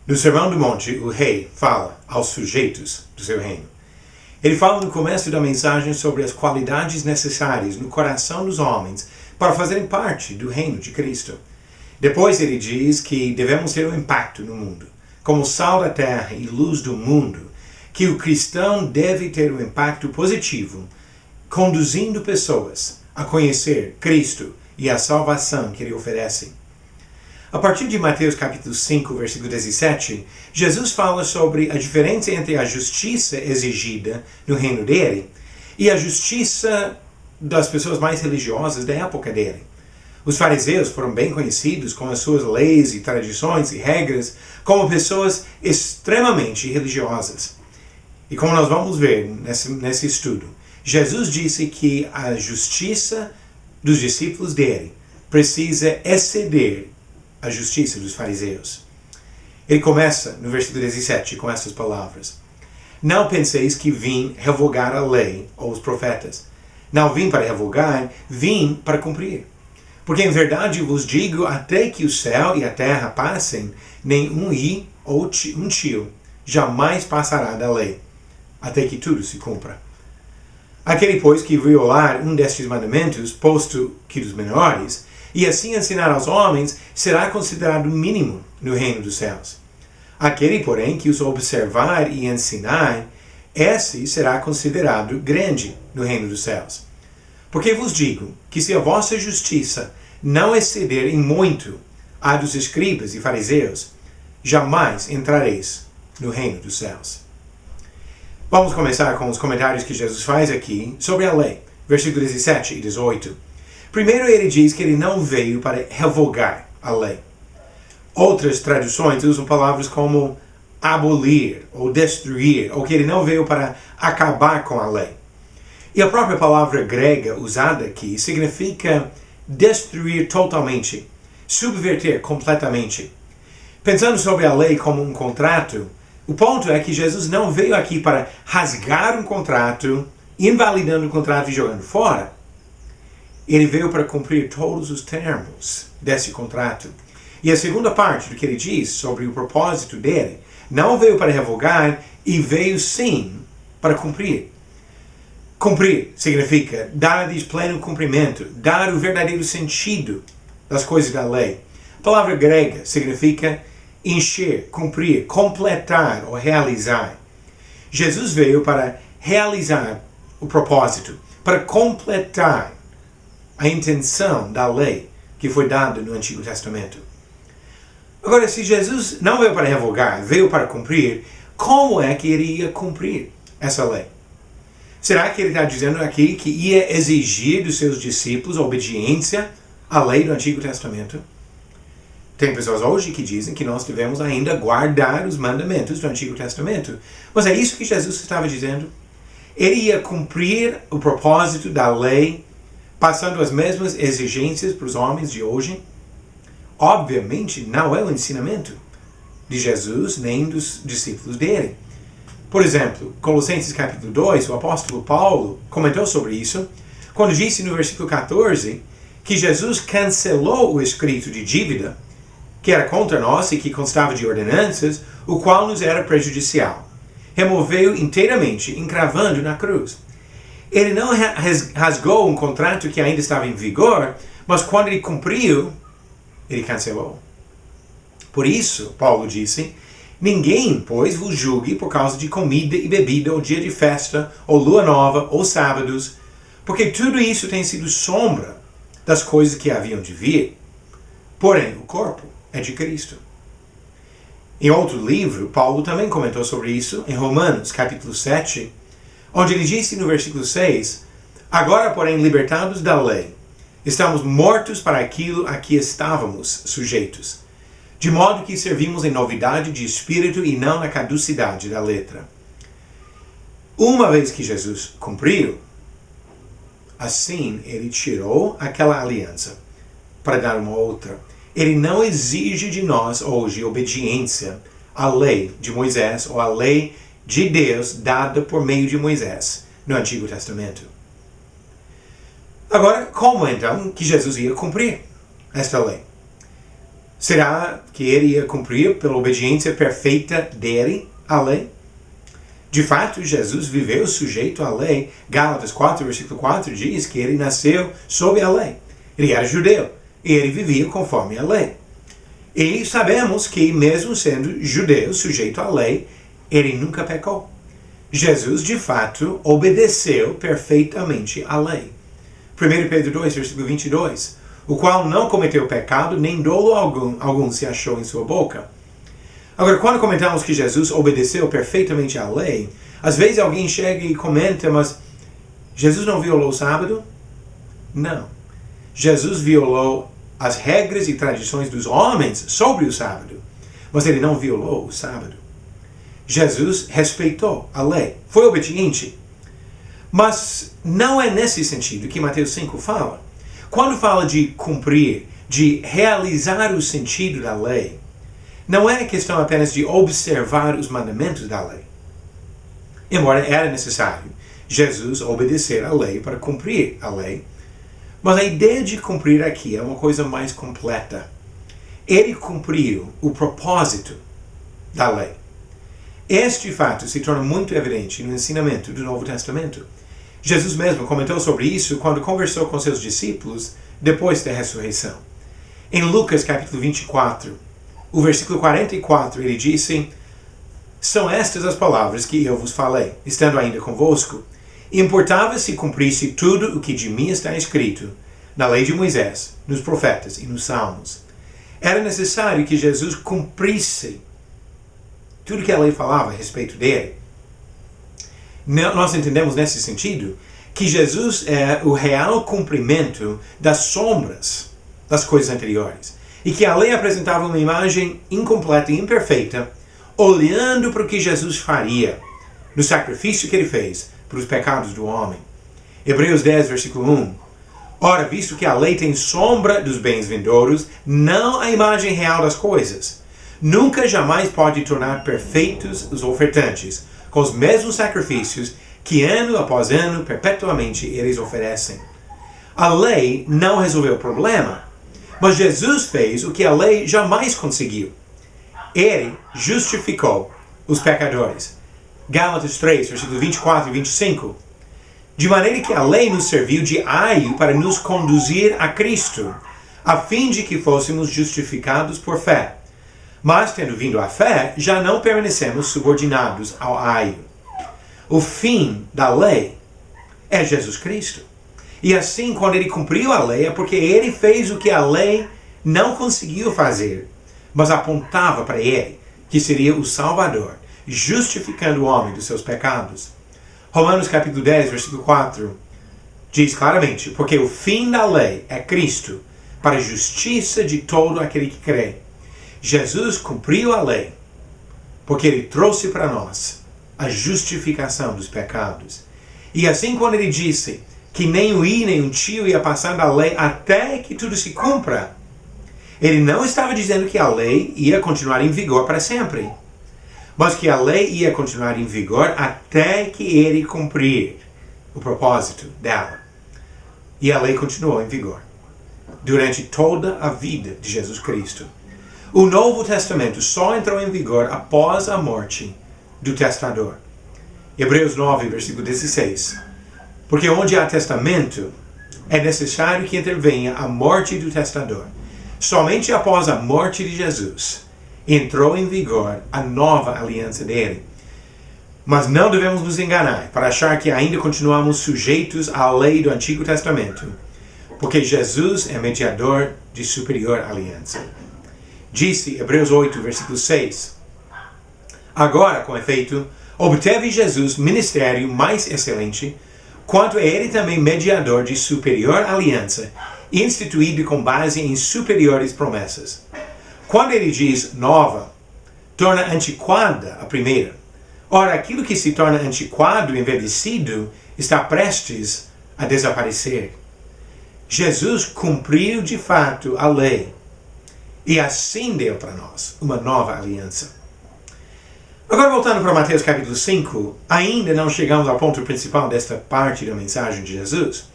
No Sermão do Monte, o rei fala aos sujeitos do seu reino. Ele fala no começo da mensagem sobre as qualidades necessárias no coração dos homens para fazerem parte do reino de Cristo. Depois ele diz que devemos ter um impacto no mundo, como sal da terra e luz do mundo, que o cristão deve ter um impacto positivo, conduzindo pessoas a conhecer Cristo e a salvação que ele oferece. A partir de Mateus capítulo 5, versículo 17, Jesus fala sobre a diferença entre a justiça exigida no reino dele e a justiça das pessoas mais religiosas da época dele. Os fariseus foram bem conhecidos com as suas leis e tradições e regras como pessoas extremamente religiosas. E como nós vamos ver nesse estudo, Jesus disse que a justiça dos discípulos dele precisa exceder a justiça dos fariseus. Ele começa no versículo 17 com essas palavras: Não penseis que vim revogar a lei ou os profetas. Não vim para revogar, vim para cumprir. Porque em verdade vos digo, até que o céu e a terra passem, nem um i ou um tio jamais passará da lei, até que tudo se cumpra. Aquele, pois, que violar um destes mandamentos, posto que dos menores, e assim ensinar aos homens, será considerado mínimo no reino dos céus. Aquele, porém, que os observar e ensinar, esse será considerado grande no reino dos céus. Porque vos digo que se a vossa justiça não exceder em muito a dos escribas e fariseus, jamais entrareis no reino dos céus. Vamos começar com os comentários que Jesus faz aqui sobre a lei, versículos 17 e 18. Primeiro ele diz que ele não veio para revogar a lei. Outras traduções usam palavras como abolir ou destruir, ou que ele não veio para acabar com a lei. E a própria palavra grega usada aqui significa destruir totalmente, subverter completamente. Pensando sobre a lei como um contrato, o ponto é que Jesus não veio aqui para rasgar um contrato, invalidando o contrato e jogando fora. Ele veio para cumprir todos os termos desse contrato. E a segunda parte do que ele diz sobre o propósito dele, não veio para revogar e veio sim para cumprir. Cumprir significa dar-lhes pleno cumprimento, dar o verdadeiro sentido das coisas da lei. A palavra grega significa encher, cumprir, completar ou realizar. Jesus veio para realizar o propósito, para completar a intenção da lei que foi dada no Antigo Testamento. Agora, se Jesus não veio para revogar, veio para cumprir, como é que ele ia cumprir essa lei? Será que ele está dizendo aqui que ia exigir dos seus discípulos obediência à lei do Antigo Testamento? Tem pessoas hoje que dizem que nós devemos ainda guardar os mandamentos do Antigo Testamento. Mas é isso que Jesus estava dizendo? Ele ia cumprir o propósito da lei, passando as mesmas exigências para os homens de hoje? Obviamente não é o ensinamento de Jesus nem dos discípulos dele. Por exemplo, Colossenses capítulo 2, o apóstolo Paulo comentou sobre isso, quando disse no versículo 14 que Jesus cancelou o escrito de dívida que era contra nós e que constava de ordenanças, o qual nos era prejudicial. Removeu inteiramente, encravando na cruz. Ele não rasgou um contrato que ainda estava em vigor, mas quando ele cumpriu, ele cancelou. Por isso, Paulo disse, ninguém, pois, vos julgue por causa de comida e bebida, ou dia de festa, ou lua nova, ou sábados, porque tudo isso tem sido sombra das coisas que haviam de vir. Porém, o corpo é de Cristo. Em outro livro, Paulo também comentou sobre isso, em Romanos, capítulo 7, onde ele disse no versículo 6, agora, porém, libertados da lei, estamos mortos para aquilo a que estávamos sujeitos, de modo que servimos em novidade de espírito e não na caducidade da letra. Uma vez que Jesus cumpriu, assim ele tirou aquela aliança para dar uma outra. Ele não exige de nós hoje obediência à lei de Moisés ou à lei de Deus dada por meio de Moisés no Antigo Testamento. Agora, como então que Jesus ia cumprir esta lei? Será que ele ia cumprir pela obediência perfeita dele à lei? De fato, Jesus viveu sujeito à lei. Gálatas 4, versículo 4 diz que ele nasceu sob a lei. Ele era judeu e ele vivia conforme a lei. E sabemos que, mesmo sendo judeu, sujeito à lei, ele nunca pecou. Jesus, de fato, obedeceu perfeitamente à lei. 1 Pedro 2, versículo 22, o qual não cometeu pecado, nem dolo algum se achou em sua boca. Agora, quando comentamos que Jesus obedeceu perfeitamente à lei, às vezes alguém chega e comenta, mas Jesus não violou o sábado? Não. Jesus violou as regras e tradições dos homens sobre o sábado, mas ele não violou o sábado. Jesus respeitou a lei, foi obediente. Mas não é nesse sentido que Mateus 5 fala. Quando fala de cumprir, de realizar o sentido da lei, não é questão apenas de observar os mandamentos da lei. Embora era necessário Jesus obedecer à lei para cumprir a lei, mas a ideia de cumprir aqui é uma coisa mais completa. Ele cumpriu o propósito da lei. Este fato se torna muito evidente no ensinamento do Novo Testamento. Jesus mesmo comentou sobre isso quando conversou com seus discípulos depois da ressurreição. Em Lucas capítulo 24, o versículo 44, ele disse: são estas as palavras que eu vos falei, estando ainda convosco. Importava se cumprisse tudo o que de mim está escrito, na lei de Moisés, nos profetas e nos salmos. Era necessário que Jesus cumprisse tudo que a lei falava a respeito dele. Nós entendemos nesse sentido que Jesus é o real cumprimento das sombras das coisas anteriores. E que a lei apresentava uma imagem incompleta e imperfeita, olhando para o que Jesus faria no sacrifício que ele fez para os pecados do homem. Hebreus 10, versículo 1. Ora, visto que a lei tem sombra dos bens vindouros, não a imagem real das coisas, nunca jamais pode tornar perfeitos os ofertantes, com os mesmos sacrifícios que ano após ano, perpetuamente, eles oferecem. A lei não resolveu o problema, mas Jesus fez o que a lei jamais conseguiu. Ele justificou os pecadores. Gálatas 3, versículos 24 e 25. De maneira que a lei nos serviu de aio para nos conduzir a Cristo, a fim de que fôssemos justificados por fé. Mas, tendo vindo a fé, já não permanecemos subordinados ao aio. O fim da lei é Jesus Cristo. E assim, quando ele cumpriu a lei, é porque ele fez o que a lei não conseguiu fazer, mas apontava para ele, que seria o Salvador, justificando o homem dos seus pecados. Romanos capítulo 10, versículo 4, diz claramente: porque o fim da lei é Cristo, para a justiça de todo aquele que crê. Jesus cumpriu a lei, porque ele trouxe para nós a justificação dos pecados. E assim, quando ele disse que nem o i nem o tio ia passar da lei até que tudo se cumpra, ele não estava dizendo que a lei ia continuar em vigor para sempre, mas que a lei ia continuar em vigor até que ele cumprir o propósito dela. E a lei continuou em vigor durante toda a vida de Jesus Cristo. O Novo Testamento só entrou em vigor após a morte do testador. Hebreus 9, versículo 16. Porque onde há testamento, é necessário que intervenha a morte do testador. Somente após a morte de Jesus entrou em vigor a nova aliança dele. Mas não devemos nos enganar para achar que ainda continuamos sujeitos à lei do Antigo Testamento, porque Jesus é mediador de superior aliança. Disse Hebreus 8, versículo 6. Agora, com efeito, obteve Jesus ministério mais excelente, quanto é ele também mediador de superior aliança, instituído com base em superiores promessas. Quando ele diz nova, torna antiquada a primeira. Ora, aquilo que se torna antiquado e envelhecido está prestes a desaparecer. Jesus cumpriu de fato a lei e assim deu para nós uma nova aliança. Agora, voltando para Mateus capítulo 5, ainda não chegamos ao ponto principal desta parte da mensagem de Jesus.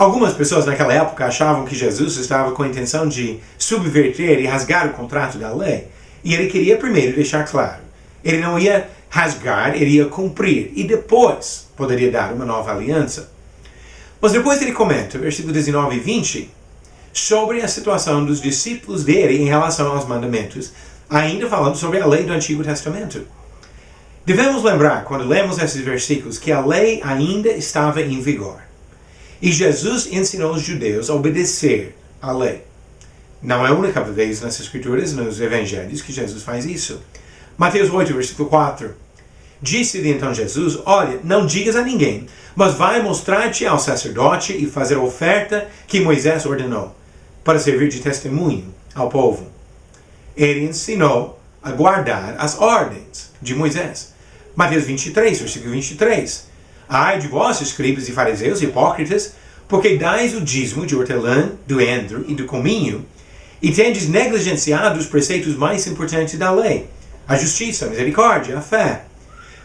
Algumas pessoas naquela época achavam que Jesus estava com a intenção de subverter e rasgar o contrato da lei. E ele queria primeiro deixar claro. Ele não ia rasgar, ele ia cumprir. E depois poderia dar uma nova aliança. Mas depois ele comenta, versículos 19 e 20, sobre a situação dos discípulos dele em relação aos mandamentos, ainda falando sobre a lei do Antigo Testamento. Devemos lembrar, quando lemos esses versículos, que a lei ainda estava em vigor. E Jesus ensinou os judeus a obedecer à lei. Não é a única vez nas Escrituras, nos Evangelhos, que Jesus faz isso. Mateus 8, versículo 4. Disse-lhe então Jesus, olha, não digas a ninguém, mas vai mostrar-te ao sacerdote e fazer a oferta que Moisés ordenou, para servir de testemunho ao povo. Ele ensinou a guardar as ordens de Moisés. Mateus 23, versículo 23. Ai de vós, escribas e fariseus hipócritas, porque dais o dízimo de hortelã, do endro e do cominho, e tendes negligenciado os preceitos mais importantes da lei, a justiça, a misericórdia, a fé.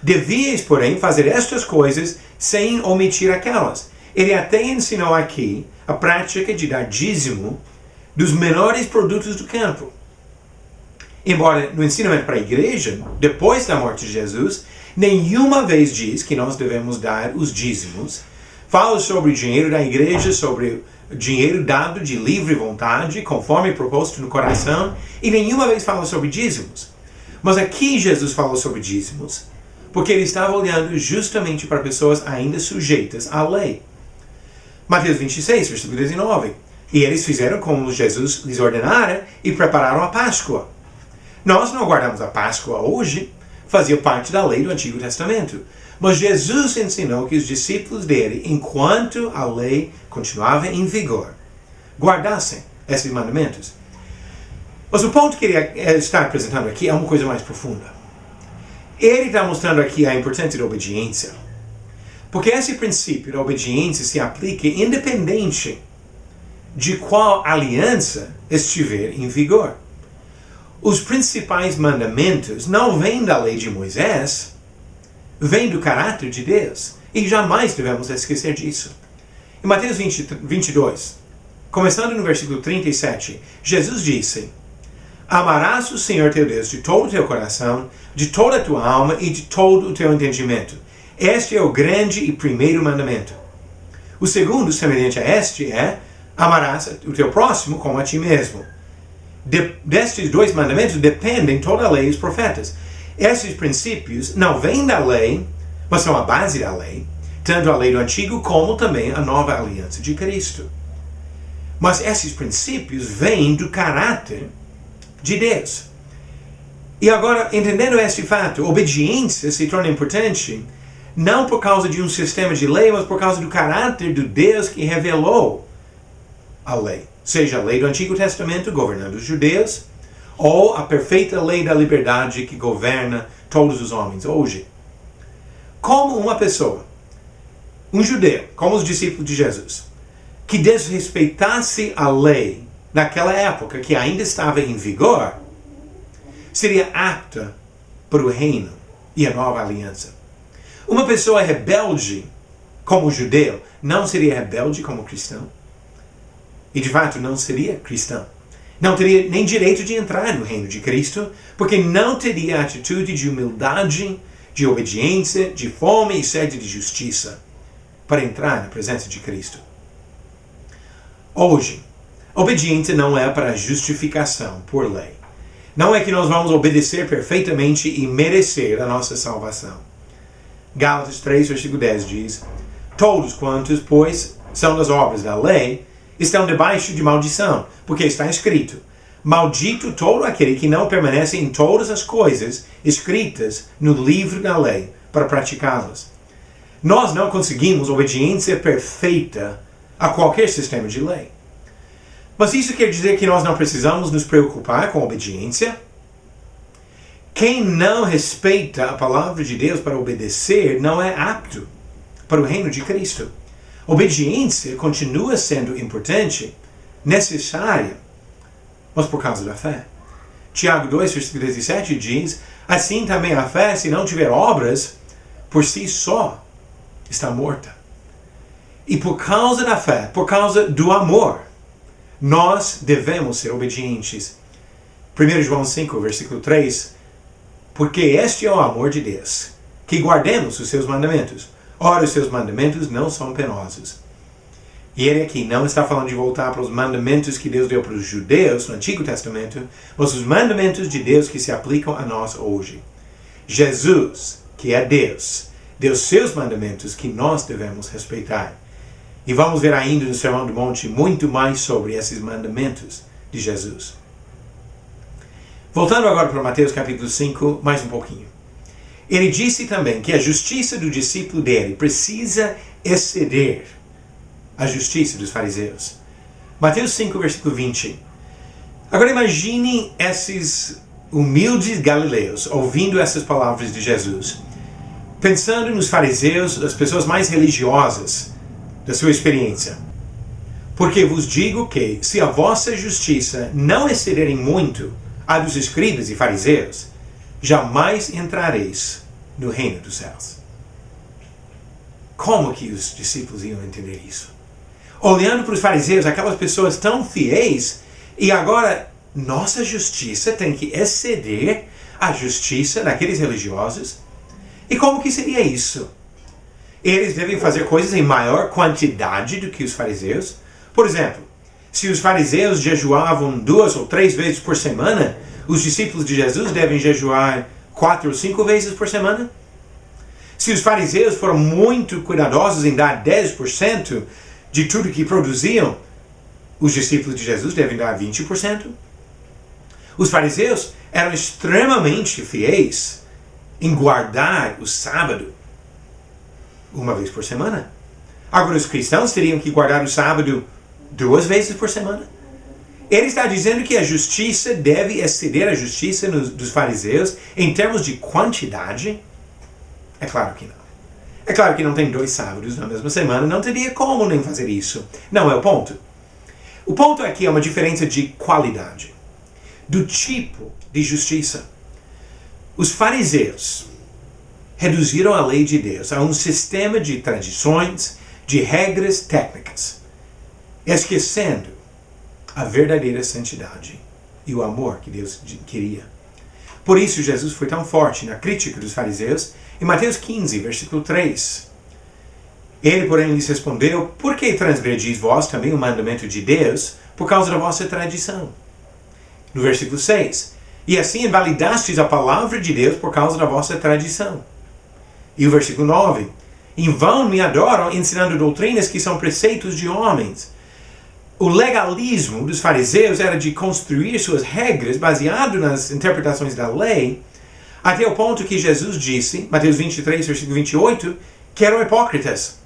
Devíeis, porém, fazer estas coisas sem omitir aquelas. Ele até ensinou aqui a prática de dar dízimo dos menores produtos do campo. Embora no ensinamento para a igreja, depois da morte de Jesus, nenhuma vez diz que nós devemos dar os dízimos. Fala sobre o dinheiro da igreja, sobre o dinheiro dado de livre vontade, conforme proposto no coração, e nenhuma vez fala sobre dízimos. Mas aqui Jesus falou sobre dízimos, porque ele estava olhando justamente para pessoas ainda sujeitas à lei. Mateus 26, versículo 19. E eles fizeram como Jesus lhes ordenara e prepararam a Páscoa. Nós não guardamos a Páscoa hoje, fazia parte da lei do Antigo Testamento. Mas Jesus ensinou que os discípulos dele, enquanto a lei continuava em vigor, guardassem esses mandamentos. Mas o ponto que ele está apresentando aqui é uma coisa mais profunda. Ele está mostrando aqui a importância da obediência. Porque esse princípio da obediência se aplica independente de qual aliança estiver em vigor. Os principais mandamentos não vêm da lei de Moisés, vêm do caráter de Deus. E jamais devemos esquecer disso. Em Mateus 22, começando no versículo 37, Jesus disse: Amarás o Senhor teu Deus de todo o teu coração, de toda a tua alma e de todo o teu entendimento. Este é o grande e primeiro mandamento. O segundo, semelhante a este, é: amarás o teu próximo como a ti mesmo. Destes dois mandamentos dependem toda a lei e os profetas. Esses princípios não vêm da lei, mas são a base da lei, tanto a lei do Antigo como também a nova aliança de Cristo. Mas esses princípios vêm do caráter de Deus. E agora, entendendo este fato, obediência se torna importante não por causa de um sistema de lei, mas por causa do caráter do Deus que revelou a lei. Seja a lei do Antigo Testamento governando os judeus, ou a perfeita lei da liberdade que governa todos os homens hoje. Como uma pessoa, um judeu, como os discípulos de Jesus, que desrespeitasse a lei naquela época que ainda estava em vigor, seria apta para o reino e a nova aliança. Uma pessoa rebelde como judeu não seria rebelde como cristão. E de fato não seria cristão. Não teria nem direito de entrar no reino de Cristo, porque não teria atitude de humildade, de obediência, de fome e sede de justiça para entrar na presença de Cristo. Hoje, obediência não é para justificação por lei. Não é que nós vamos obedecer perfeitamente e merecer a nossa salvação. Gálatas 3, versículo 10 diz: Todos quantos, pois, são das obras da lei, estão debaixo de maldição, porque está escrito: Maldito todo aquele que não permanece em todas as coisas escritas no livro da lei, para praticá-las. Nós não conseguimos obediência perfeita a qualquer sistema de lei. Mas isso quer dizer que nós não precisamos nos preocupar com obediência? Quem não respeita a palavra de Deus para obedecer não é apto para o reino de Cristo. Obediência continua sendo importante, necessária, mas por causa da fé. Tiago 2, versículo 17 diz: Assim também a fé, se não tiver obras, por si só está morta. E por causa da fé, por causa do amor, nós devemos ser obedientes. 1 João 5, versículo 3, porque este é o amor de Deus, que guardemos os seus mandamentos. Ora, os seus mandamentos não são penosos. E ele aqui não está falando de voltar para os mandamentos que Deus deu para os judeus no Antigo Testamento, mas os mandamentos de Deus que se aplicam a nós hoje. Jesus, que é Deus, deu seus mandamentos que nós devemos respeitar. E vamos ver ainda no Sermão do Monte muito mais sobre esses mandamentos de Jesus. Voltando agora para Mateus capítulo 5, mais um pouquinho. Ele disse também que a justiça do discípulo dele precisa exceder a justiça dos fariseus. Mateus 5, versículo 20. Agora imagine esses humildes galileus ouvindo essas palavras de Jesus, pensando nos fariseus, as pessoas mais religiosas da sua experiência. Porque vos digo que, se a vossa justiça não excederem muito a dos escribas e fariseus, jamais entrareis no reino dos céus. Como que os discípulos iam entender isso? Olhando para os fariseus, aquelas pessoas tão fiéis, e agora nossa justiça tem que exceder a justiça daqueles religiosos? E como que seria isso? Eles devem fazer coisas em maior quantidade do que os fariseus? Por exemplo, se os fariseus jejuavam 2 ou 3 vezes por semana, os discípulos de Jesus devem jejuar 4 ou 5 vezes por semana? Se os fariseus foram muito cuidadosos em dar 10% de tudo que produziam, os discípulos de Jesus devem dar 20%. Os fariseus eram extremamente fiéis em guardar o sábado uma vez por semana. Agora os cristãos teriam que guardar o sábado 2 vezes por semana. Ele está dizendo que a justiça deve exceder a justiça dos fariseus em termos de quantidade? É claro que não. É claro que não tem 2 sábados na mesma semana, não teria como nem fazer isso. Não é o ponto. O ponto aqui é uma diferença de qualidade, do tipo de justiça. Os fariseus reduziram a lei de Deus a um sistema de tradições, de regras técnicas, esquecendo a verdadeira santidade e o amor que Deus queria. Por isso Jesus foi tão forte na crítica dos fariseus em Mateus 15, versículo 3. Ele, porém, lhes respondeu: por que transgredis vós também o mandamento de Deus por causa da vossa tradição? No versículo 6. E assim invalidastes a palavra de Deus por causa da vossa tradição. E o versículo 9. Em vão me adoram ensinando doutrinas que são preceitos de homens. O legalismo dos fariseus era de construir suas regras baseado nas interpretações da lei, até o ponto que Jesus disse, Mateus 23, versículo 28, que eram hipócritas.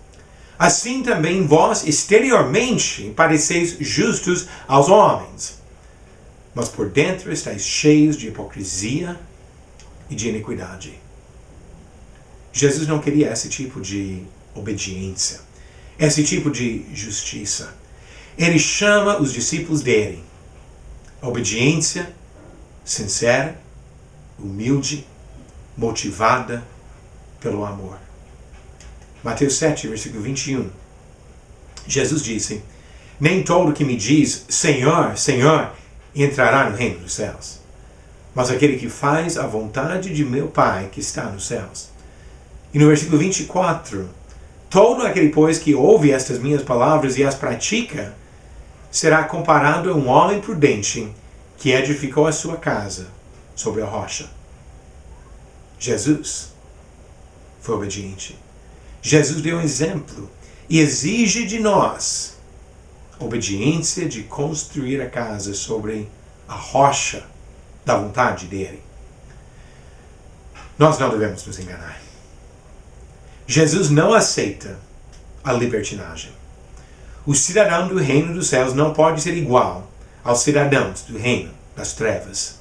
Assim também vós exteriormente pareceis justos aos homens, mas por dentro estáis cheios de hipocrisia e de iniquidade. Jesus não queria esse tipo de obediência, esse tipo de justiça. Ele chama os discípulos dele a obediência sincera, humilde, motivada pelo amor. Mateus 7, versículo 21. Jesus disse: nem todo que me diz Senhor, Senhor, entrará no reino dos céus, mas aquele que faz a vontade de meu Pai que está nos céus. E no versículo 24, todo aquele, pois, que ouve estas minhas palavras e as pratica, será comparado a um homem prudente que edificou a sua casa sobre a rocha. Jesus foi obediente. Jesus deu um exemplo e exige de nós obediência de construir a casa sobre a rocha da vontade dele. Nós não devemos nos enganar. Jesus não aceita a libertinagem. O cidadão do reino dos céus não pode ser igual aos cidadãos do reino das trevas.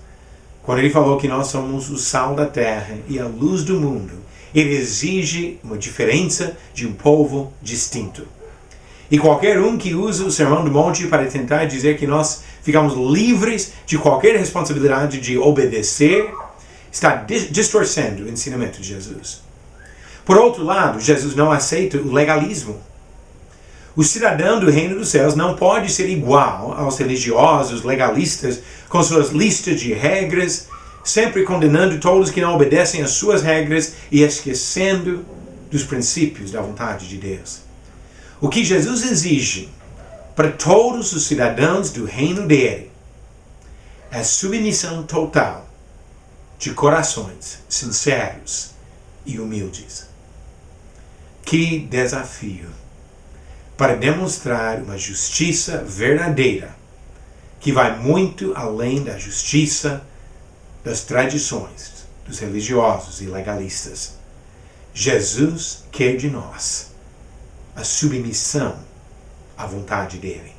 Quando ele falou que nós somos o sal da terra e a luz do mundo, ele exige uma diferença de um povo distinto. E qualquer um que usa o Sermão do Monte para tentar dizer que nós ficamos livres de qualquer responsabilidade de obedecer, está distorcendo o ensinamento de Jesus. Por outro lado, Jesus não aceita o legalismo. O cidadão do reino dos céus não pode ser igual aos religiosos, legalistas, com suas listas de regras, sempre condenando todos que não obedecem às suas regras e esquecendo dos princípios da vontade de Deus. O que Jesus exige para todos os cidadãos do reino dele é submissão total de corações sinceros e humildes. Que desafio para demonstrar uma justiça verdadeira que vai muito além da justiça das tradições dos religiosos e legalistas. Jesus quer de nós a submissão à vontade dele.